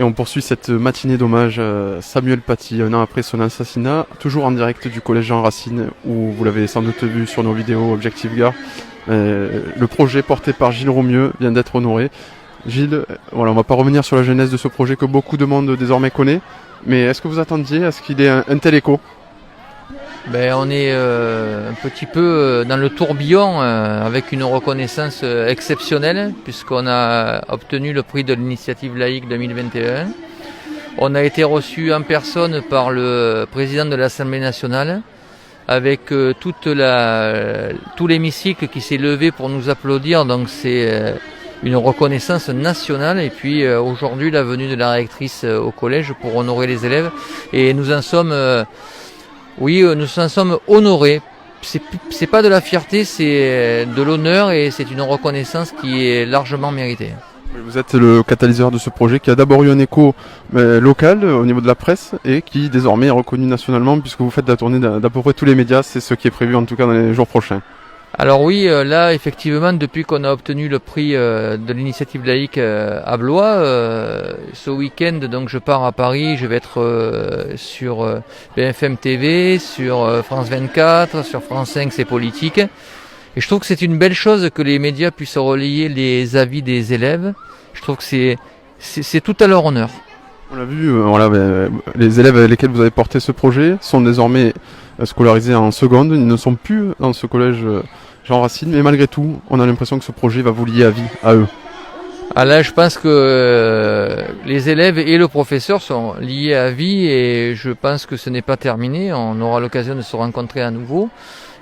Et on poursuit cette matinée d'hommage à Samuel Paty, un an après son assassinat, toujours en direct du collège Jean Racine, où vous l'avez sans doute vu sur nos vidéos Objectif Gare. Le projet porté par Gilles Romieux vient d'être honoré. Gilles, voilà, on va pas revenir sur la genèse de ce projet que beaucoup de monde désormais connaît, mais est-ce que vous attendiez à ce qu'il ait un tel écho? On est un petit peu dans le tourbillon avec une reconnaissance exceptionnelle puisqu'on a obtenu le prix de l'initiative laïque 2021. On a été reçu en personne par le président de l'Assemblée nationale avec tout l'hémicycle qui s'est levé pour nous applaudir. Donc c'est une reconnaissance nationale et puis aujourd'hui la venue de la rectrice au collège pour honorer les élèves et nous en sommes honorés. C'est pas de la fierté, c'est de l'honneur et c'est une reconnaissance qui est largement méritée. Vous êtes le catalyseur de ce projet qui a d'abord eu un écho local au niveau de la presse et qui désormais est reconnu nationalement puisque vous faites la tournée d'à peu près tous les médias, c'est ce qui est prévu en tout cas dans les jours prochains. Alors oui, là effectivement, depuis qu'on a obtenu le prix de l'initiative laïque à Blois, ce week-end, donc je pars à Paris, je vais être sur BFM TV, sur France 24, sur France 5, c'est politique. Et je trouve que c'est une belle chose que les médias puissent relayer les avis des élèves. Je trouve que c'est tout à leur honneur. On l'a vu, les élèves avec lesquels vous avez porté ce projet sont désormais scolarisés en seconde, ils ne sont plus dans ce collège Jean Racine, mais malgré tout, on a l'impression que ce projet va vous lier à vie, à eux. Ah là, je pense que les élèves et le professeur sont liés à vie et je pense que ce n'est pas terminé. On aura l'occasion de se rencontrer à nouveau.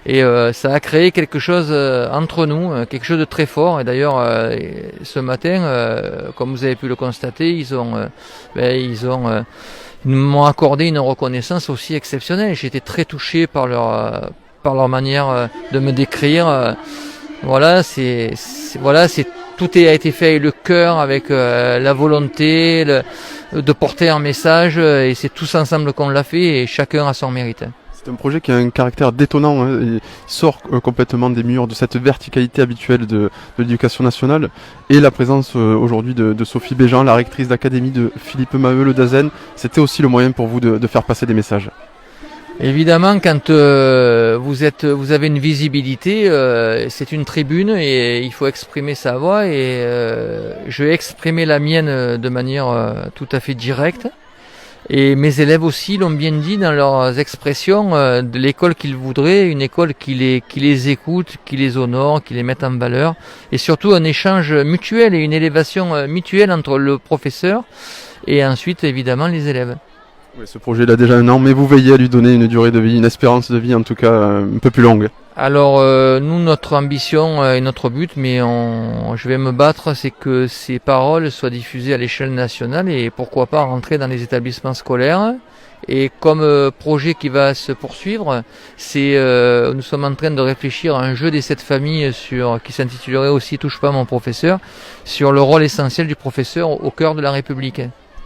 Et ça a créé quelque chose entre nous, quelque chose de très fort. Et d'ailleurs, ce matin, comme vous avez pu le constater, ils m'ont accordé une reconnaissance aussi exceptionnelle. J'ai été très touché par leur manière de me décrire. Tout a été fait avec le cœur, avec la volonté de porter un message. Et c'est tous ensemble qu'on l'a fait et chacun a son mérite. C'est un projet qui a un caractère détonnant, hein. Il sort complètement des murs de cette verticalité habituelle de l'éducation nationale et la présence aujourd'hui de Sophie Béjean, la rectrice d'académie de Philippe Maheu le Dazen, c'était aussi le moyen pour vous de faire passer des messages. Évidemment, quand vous avez une visibilité, c'est une tribune et il faut exprimer sa voix et je vais exprimer la mienne de manière tout à fait directe. Et mes élèves aussi l'ont bien dit dans leurs expressions de l'école qu'ils voudraient, une école qui les écoute, qui les honore, qui les mette en valeur, et surtout un échange mutuel et une élévation mutuelle entre le professeur et ensuite évidemment les élèves. Oui, ce projet il a déjà un an, mais vous veillez à lui donner une durée de vie, une espérance de vie en tout cas un peu plus longue. Alors nous, notre ambition et notre but, je vais me battre, c'est que ces paroles soient diffusées à l'échelle nationale et pourquoi pas rentrer dans les établissements scolaires. Et comme projet qui va se poursuivre, nous sommes en train de réfléchir à un jeu des 7 familles qui s'intitulerait aussi Touche pas à mon professeur, sur le rôle essentiel du professeur au cœur de la République.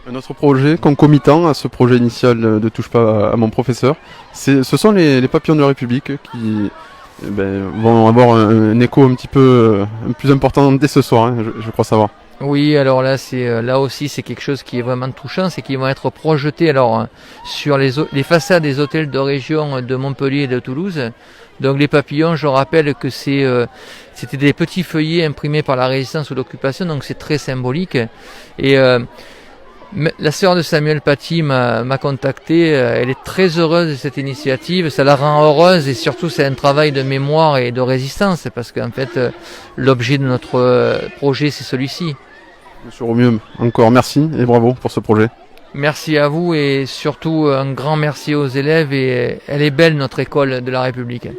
Un autre projet concomitant à ce projet initial de Touche pas à mon professeur, ce sont les papillons de la République qui vont avoir un écho un petit peu plus important dès ce soir, hein, je crois savoir. Oui, alors là, là aussi c'est quelque chose qui est vraiment touchant, c'est qu'ils vont être projetés sur les façades des hôtels de région de Montpellier et de Toulouse. Donc les papillons, je rappelle que c'était des petits feuillets imprimés par la résistance ou l'occupation, donc c'est très symbolique. Et la sœur de Samuel Paty m'a contacté, elle est très heureuse de cette initiative, ça la rend heureuse et surtout c'est un travail de mémoire et de résistance parce qu'en fait l'objet de notre projet c'est celui-ci. Monsieur Romieux, encore merci et bravo pour ce projet. Merci à vous et surtout un grand merci aux élèves et elle est belle notre école de la République.